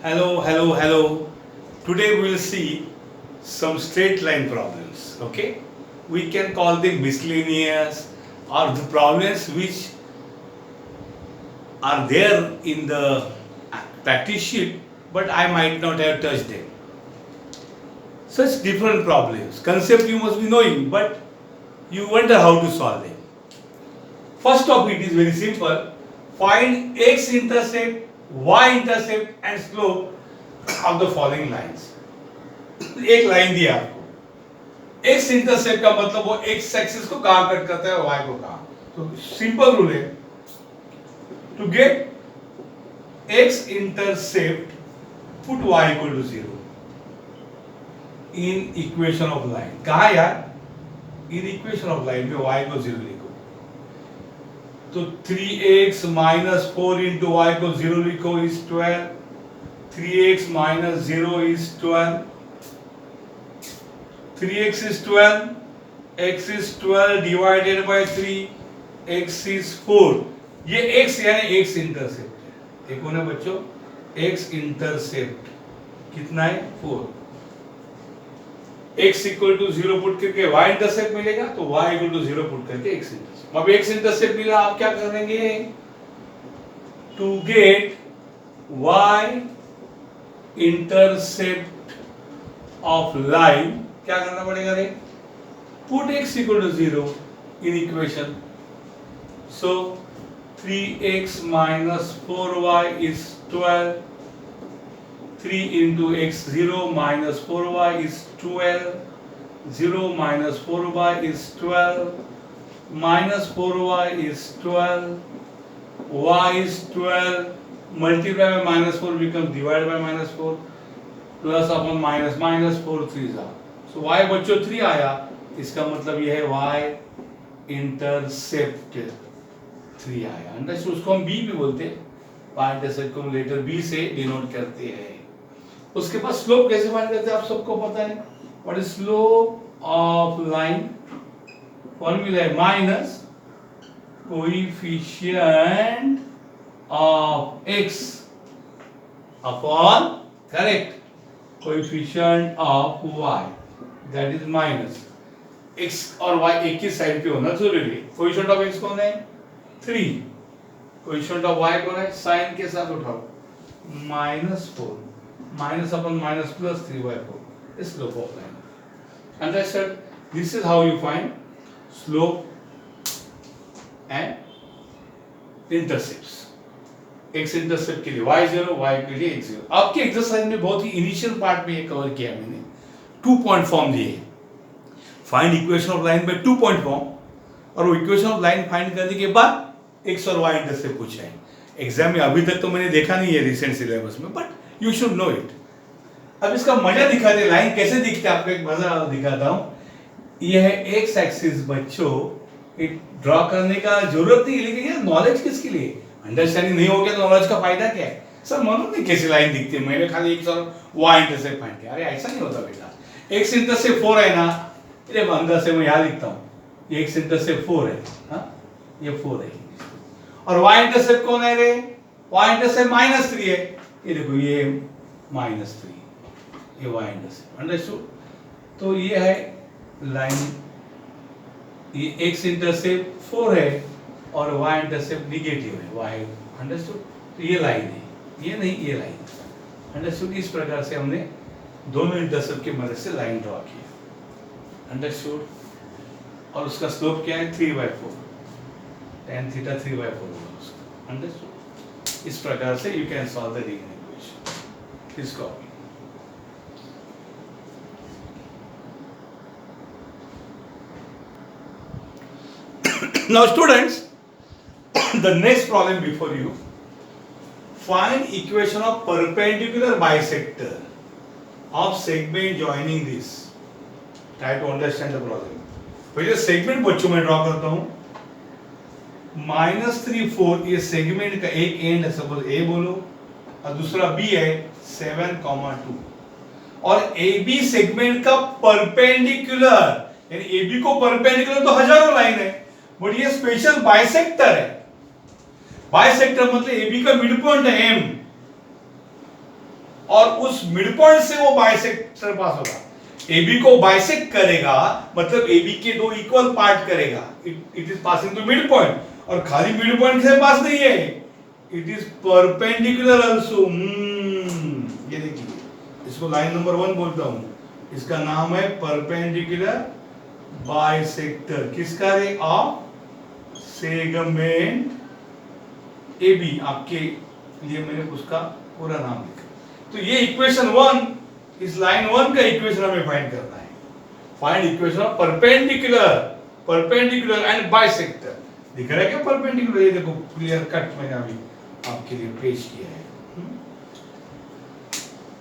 Hello. Today we will see some straight line problems. Okay, we can call them miscellaneous or the problems which are there in the practice sheet, but I might not have touched them. Such different problems. Concept you must be knowing, but you wonder how to solve them. First topic is very simple. Find x-intercept, y-intercept and slope of the following lines. एक line दिया आपको, x intercept का मतलब वो x axis को कहां cut करता है, y को कहां. तो सिंपल रूल है, to get x intercept put y equal to 0 in equation of line. कहा यार, इन इक्वेशन ऑफ लाइन में y को 0 लिखो. तो 3x माइनस 4 इंटू y को 0 लिखो is 12. 3x minus 0 is 12. 3x is 12, x is 12 divided by 3, x is 4. ये x यानी x इंटरसेप्ट है. देखो ना बच्चों, x इंटरसेप्ट कितना है 4. x इक्वल टू 0 पुट करके y इंटरसेप्ट मिलेगा, तो y इक्वल टू 0 पुट करके x इंटरसेप्ट. अब x इंटरसेप्ट मिला, आप क्या करेंगे, to get y intercept of line क्या करना पड़ेगा रे, put x equal to 0 in equation. So 3x minus 4y is 12. 3 into x 0 minus 4y is 12. 0 minus 4y is 12. Minus 4y is 12. y is 12. Multiply by minus 4 become divide by minus 4 plus upon minus minus 4 3 जा. तो y बच्चों 3 आया, इसका मतलब यह है y intercept 3 आया. Understood. उसको हम b भी बोलते हैं, y इंटरसेप्ट को लेटर b से डिनोट करते हैं. उसके बाद स्लोप कैसे फाइंड करते हैं आप सबको पता है. What is slope of line, formula है minus coefficient of x upon correct coefficient of y, that is minus. x और y एक ही साइड पे होना जरूरी है. कोएफिशिएंट ऑफ x कौन है 3, कोएफिशिएंट ऑफ y कौन है, साइन के साथ उठाओ माइनस 4 माइनस अपन माइनस प्लस 3/4 इस slope of line. Understood. This is how you find slope and intercepts. x intercept के लिए y0, y के लिए x0. आपके एक्सरसाइज में बहुत ही इनिशियल पार्ट में ये कवर किया मैंने. 2 पॉइंट फॉर्म दिए, find equation of line by 2 point form, और वो इक्वेशन ऑफ लाइन फाइंड करने के बाद x और y इंटरसेप्ट पूछा है. एग्जाम में अभी तक तो मैंने देखा नहीं है रिसेंट सिलेबस में, but you should know it. अब इसका मजा दिखाते, लाइन कैसे दिखता है आपको एक मजा दिखाता हूं. यह है एक्स एक्सिस बच्चों, एक ड्रॉ करने का जरूरत नहीं, लेकिन ये नॉलेज किसके लिए, अंडरस्टैंडिंग नहीं हो गया तो नॉलेज का फायदा क्या है. सर मालूम नहीं कैसी लाइन दिखती है, मैंने खाली एक्स और y इंटरसेप्ट फाइंड किया. अरे ऐसा नहीं होता बेटा. एक्स इंटरसेप्ट 4 है ना, ये अंदर से मैं यहां लिखता हूं, ये एक्स इंटरसेप्ट 4 है. हां, ये 4 है. और y इंटरसेप्ट कौन है रे, y इंटरसेप्ट -3 है. ये देखो ये -3, ये y इंटरसेप्ट. अंडरस्टूड. तो ये है लाइन, ये x इंटरसेप्ट 4 है और y इंटरसेप्ट नेगेटिव है y. अंडरस्टूड. तो ये लाइन है, ये नहीं, ये लाइन. अंडरस्टूड. इस प्रकार से हमने दोनों इंटरसेप्ट की मदद से लाइन ड्रॉ की. अंडरस्टूड. और उसका स्लोप क्या है 3/4, tan थीटा 3/4 होगा उसका. अंडरस्टूड. इस प्रकार से you can solve the region equation. इसको now students, the next problem before you, find equation of perpendicular bisector of segment joining this. Try to understand the problem. पहले segment बच्चों में draw करता हूं. -3 4 ये सेगमेंट का एक एंड है, सपोज A बोलो, और दूसरा B है 7,2, और AB सेगमेंट का परपेंडिकुलर, यानी AB को परपेंडिकुलर तो हजारों लाइन है, बट ये स्पेशल बाइसेक्टर है. बाइसेक्टर मतलब AB का मिड पॉइंट है M. और उस मिड पॉइंट से वो बाइसेक्टर पास होगा। AB को बाइसेक्ट करेगा मतलब AB के दो इक्वल पार्ट करेगा, it is passing to mid point, और खाली मिड पॉइंट से पास नहीं है, इट इज परपेंडिकुलर आल्सो। ये देखिए, इसको लाइन नंबर 1 बोलता हूं, इसका नाम है परपेंडिकुलर बाइसेक्टर। किसका रे? Of segment AB। आपके लिए मैंने उसका पूरा नाम लिखा। तो ये इक्वेशन 1, इस लाइन 1 का इक्वेशन हमें फाइंड करना है। Find equation of perpendicular and bisector. दिख रहा है क्या परपेंडिकुलर? ये देखो क्लियर कट मैंने अभी आपके लिए पेश किया है।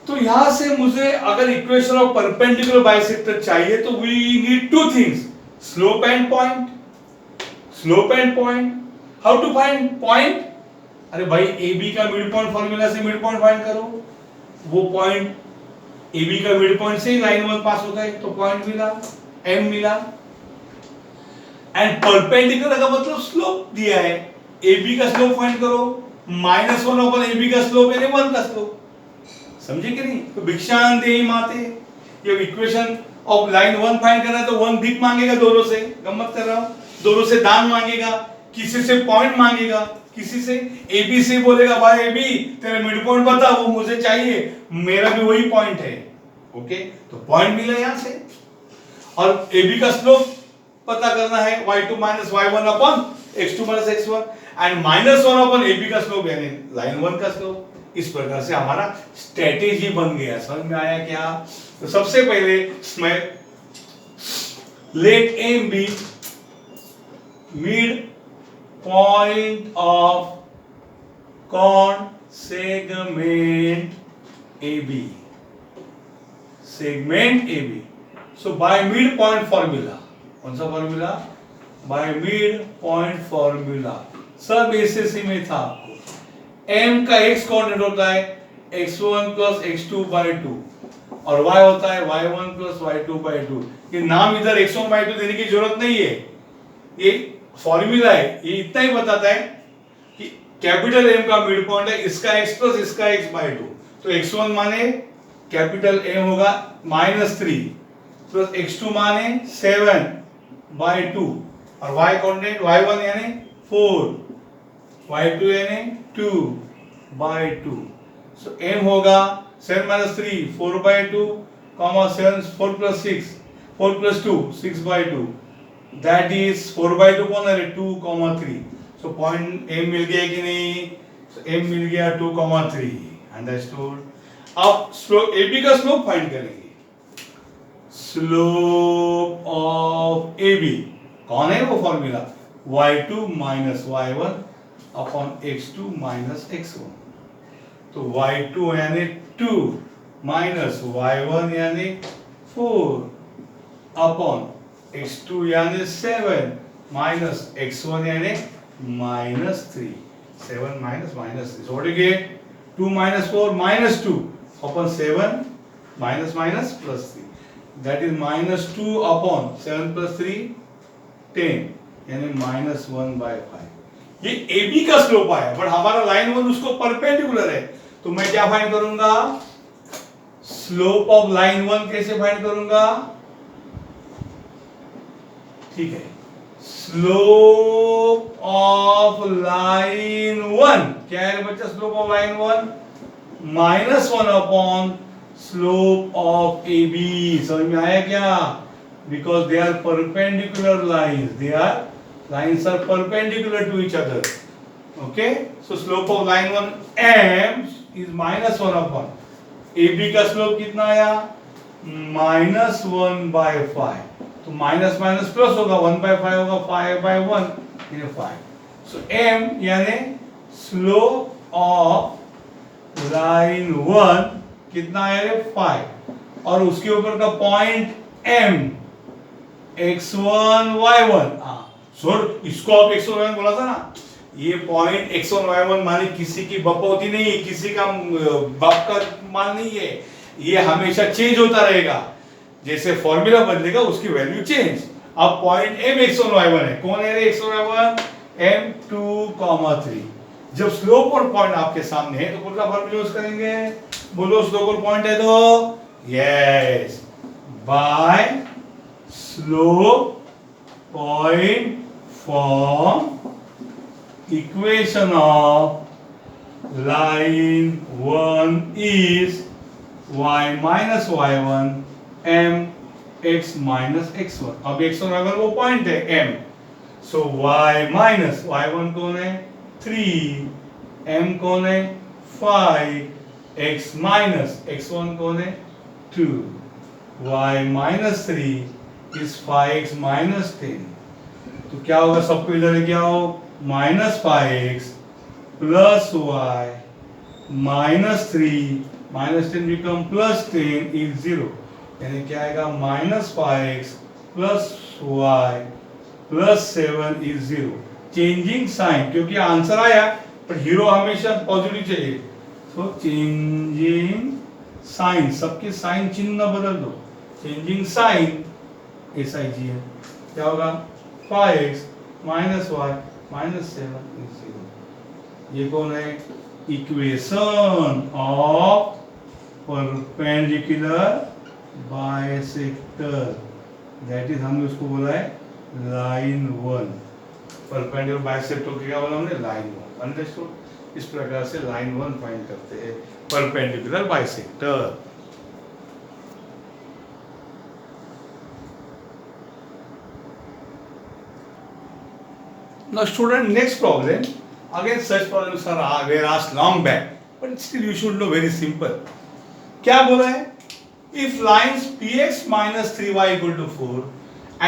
तो यहां से मुझे अगर इक्वेशन ऑफ परपेंडिकुलर बाइसेक्टर चाहिए तो we need two things, slope and point. Slope and point, how to find point? अरे भाई AB का मिड पॉइंट फॉर्मूला से मिड पॉइंट फाइंड करो, वो पॉइंट AB का मिड पॉइंट से ही लाइन 1 पास होता है, तो पॉइंट मिला, M मिला। एंड परपेंडिकुलर का मतलब स्लोप दिया है, AB का स्लोप फाइंड करो, -1 AB का स्लोप यानी 1 का स्लोप। समझे कि नहीं? तो भिक्षान देहि माते, ये इक्वेशन ऑफ लाइन 1 फाइंड करना है तो 1 भिख मांगेगा दोनों से, गम्मत कर रहा हूं, दोनों से दान मांगेगा, किसी से पॉइंट मांगेगा, किसी से AB से बोलेगा भाई AB तेरा मिड पॉइंट बता, वो मुझे चाहिए, मेरा भी वही पॉइंट है। ओके, तो पॉइंट मिला यहां से। और AB का स्लोप पता करना है, y2 minus y1 upon x2 minus x1 and -1 upon AB का स्लोप यानी लाइन 1 का स्लोप। इस प्रकार से हमारा स्ट्रेटेजी बन गया। समझ में आया क्या? तो सबसे पहले मैं let M be midpoint of कौन? Segment AB, segment AB। So by mid point formula, कौन सा formula? By mid point formula, सब एसएससी में था आपको। M का x कोऑर्डिनेट होता है x1 plus x2 by 2 और y होता है y1 plus y2 by 2। ये नाम इधर x1 by 2 देने की जरूरत नहीं है, ये फॉर्मूला है, ये इतना ही बताता है कि कैपिटल M का मिड पॉइंट है, इसका x प्लस इसका x by 2। तो x1 माने कैपिटल M होगा -3 प्लस x2 माने 7 by 2 और y कोऑर्डिनेट y1 यानी 4, y2 यानी 2 by 2। सो M होगा 7 minus 3 4 by 2 comma 7 4 plus 6 4 plus 2 6 by 2, that is 4 by 2 कौन है? 2 comma 3। सो पॉइंट M मिल गया कि नहीं? सो M मिल गया 2 comma 3। अंडरस्टूड? अब स्लोप AB का स्लोप फाइंड करेंगे। स्लोप ऑफ AB कौन है? वो formula y2 minus y1 upon x2 minus x1। तो y2 यानी 2 माइनस y1 यानी 4 अपॉन x2 यानी 7 माइनस x1 यानी -3। 7 minus -3, so what do you get? 2 minus 4 minus 2 upon 7 minus minus plus 3, that is -2 upon 7 plus 3 10 यानी -1 by 5। ये AB का slope आया, but हमारा लाइन 1 उसको परपेंडिकुलर है, तो मैं क्या फाइंड करूंगा? स्लोप ऑफ लाइन 1 कैसे फाइंड करूंगा? ठीक है, स्लोप ऑफ लाइन 1 क्या है बच्चा? Slope of line 1 -1 upon slope of AB। समझ में आया क्या? Because they are perpendicular lines, they are lines are perpendicular to each other. Okay, so slope of line 1 M is -1 upon AB का slope कितना आया? -1 by 5। तो minus minus plus होगा, 1 by 5 होगा, 5 by 1 यानी 5। so M यानी slope of line 1 कितना है? 5, और उसके ऊपर का point M x1 y1। Sir इसको आप x1 y1 बोला था ना, ये पॉइंट x1 y1 माने किसी की बपौती नहीं है, किसी का बाप का मान नहीं है, ये हमेशा चेंज होता रहेगा, जैसे फॉर्मूला बदलेगा उसकी वैल्यू चेंज। अब पॉइंट M x1 y1 है, कौन है रे x1 y1? M2, 3। जब स्लोप और पॉइंट आपके सामने है तो कौन सा फॉर्मूला यूज करेंगे? बोलो स्लोप और पॉइंट है तो yes, by slope point form equation of line 1 is y minus y1 m x minus x1. अब x1 अगर वो पॉइंट है m, so y minus y1 कौन है 3, m कौन है 5, x minus x1 कौन है 2, y minus 3 is 5x minus 10. तो क्या होगा, सबको इधर लेके आओ, minus 5x plus y minus 3 minus 10 become plus 10 is 0. यानी क्या आएगा, minus 5x plus y plus 7 is 0. Changing sign, क्योंकि आंसर आया पर हीरो हमेशा पॉजिटिव चाहिए, तो चेंजिंग साइन, सबके साइन चिन्ह बदल दो, चेंजिंग साइन SIG है, क्या होगा 5x minus y minus 7 is 0. ये कौन है, equation of perpendicular bisector, that is हमने उसको बोला है लाइन 1. परपेंडिकुलर बाइसेक्टर को क्या बोला हमने, लाइन 1. अंडरस्टूड. इस प्रकार से लाइन 1 फाइंड करते हैं perpendicular bisector. Now student, next problem. Again such problems were asked long back, but still you should know very simple. क्या बोला है, if lines px minus 3y equal to 4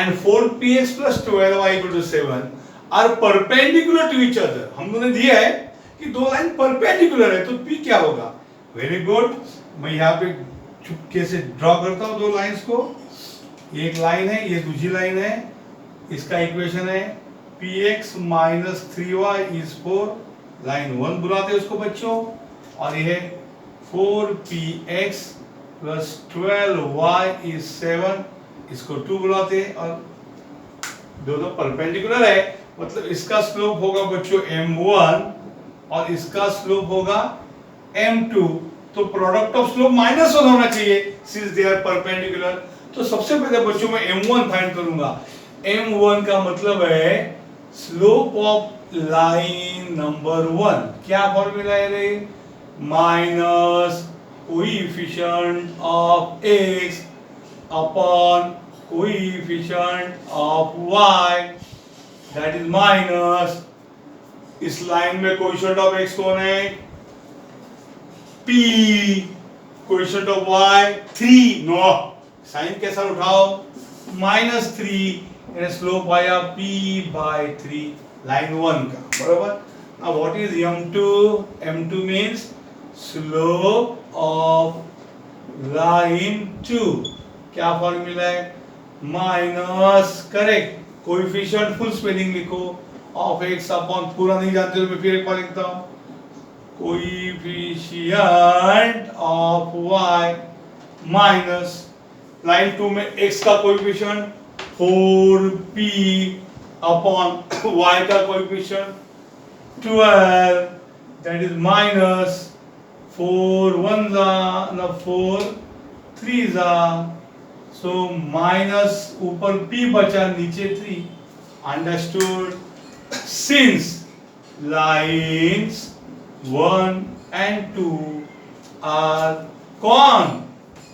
and 4px plus 12y equal to 7 are perpendicular to each other. हम लोगों ने दिया है कि दो लाइन परपेंडिकुलर है, तो p क्या होगा. Very good. मैं यहाँ पे चुपके से ड्रॉ करता हूँ दो लाइंस को. एक लाइन है, ये दूसरी लाइन है. इसका इक्वेशन है px minus 3y is 4, line 1 बुलाते हैं उसको बच्चों, और ये 4px plus 12y is 7, इसको 2 बुलाते हैं, और दोनों परपेंडिकुलर है, मतलब इसका स्लोप होगा बच्चों m1 और इसका स्लोप होगा m2. तो प्रोडक्ट ऑफ स्लोप -1 होना चाहिए सिंस दे आर परपेंडिकुलर. तो सबसे पहले बच्चों मैं m1 फाइंड करूंगा. m1 का मतलब है स्लोप ऑफ लाइन नंबर 1. क्या फॉर्मूला है रे, minus coefficient of x upon coefficient of y, that is minus. इस लाइन में कोएफिशिएंट ऑफ x कौन है, p, coefficient of y 3. No, sign कैसा उठाओ, -3, स्लोप आया p by 3 लाइन 1 का, बराबर. Now what is m2? m2 means slope of line 2. क्या फॉर्मूला है, minus, correct, coefficient full spelling लिखो, ऑफ x अपॉन, पूरा नहीं जानते तो मैं फिर एक बार लिखता हूँ, coefficient of y minus line 2 में x का कोएफिशिएंट 4p अपॉन y का कोएफिशिएंट 12, दैट इज माइनस 4 1 ना 4 3 सो माइनस, ऊपर p बचा नीचे 3. Understood. Since lines 1 and 2 are कौन,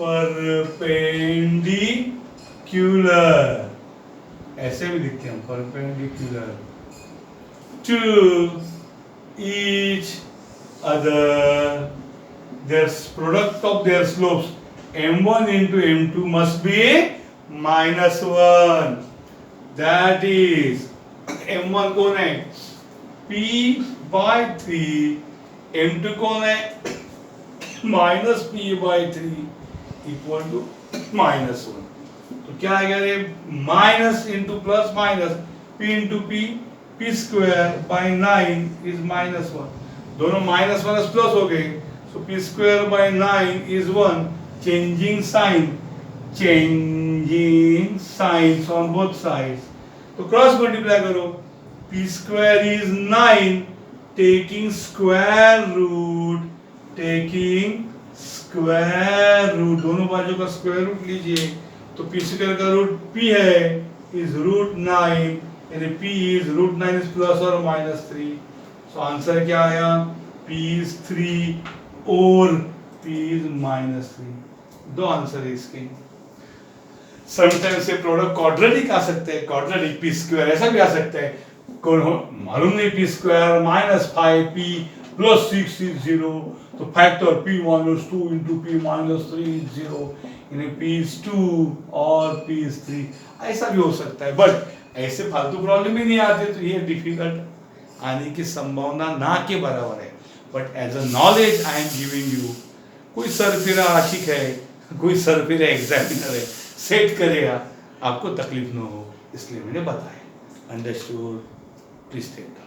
परपेंडिकुलर, ऐसे भी लिखते हैं perpendicular to each other, their product of their slopes m1 into m2 must be -1. that is m1 कौन है, p by 3, m2 कौन है, -p by 3 equal to -1. तो क्या आएगा ये, minus into plus minus, p into p square by 9 is -1. दोनों minus minus plus हो गए, so p square by 9 is 1. Changing signs on both sides. तो क्रॉस मल्टीप्लाई करो, p square is 9 taking square root square root, दोनों बाजू का square root लीजिए, तो पी स्क्वायर का रूट पी है इज रूट 9, यानी p is root 9 is plus और माइनस 3। सो आंसर क्या आया, पी इज 3 और पी इज माइनस 3। दो आंसर है इसके। समटाइम्स ये प्रोडक्ट क्वाड्रेटिक आ सकते हैं, क्वाड्रेटिक पी स्क्वायर ऐसा भी आ सकता है, मालूम नहीं, P square minus 5p plus 6 is 0, तो factor p minus 2 into p minus 3 is 0, यानी p इज 2 और p इज 3, ऐसा भी हो सकता है। बट ऐसे फालतू प्रॉब्लम ही नहीं आते, तो ये डिफिकल्ट आने की संभावना ना के बराबर है। But as a knowledge I am giving you, कोई सरफिरा आशिक है, कोई सरफिरा एग्जामिनर है, सेट करेगा, आपको तकलीफ ना हो, इसलिए मैंने बताया। अंडरस्टूड? Please take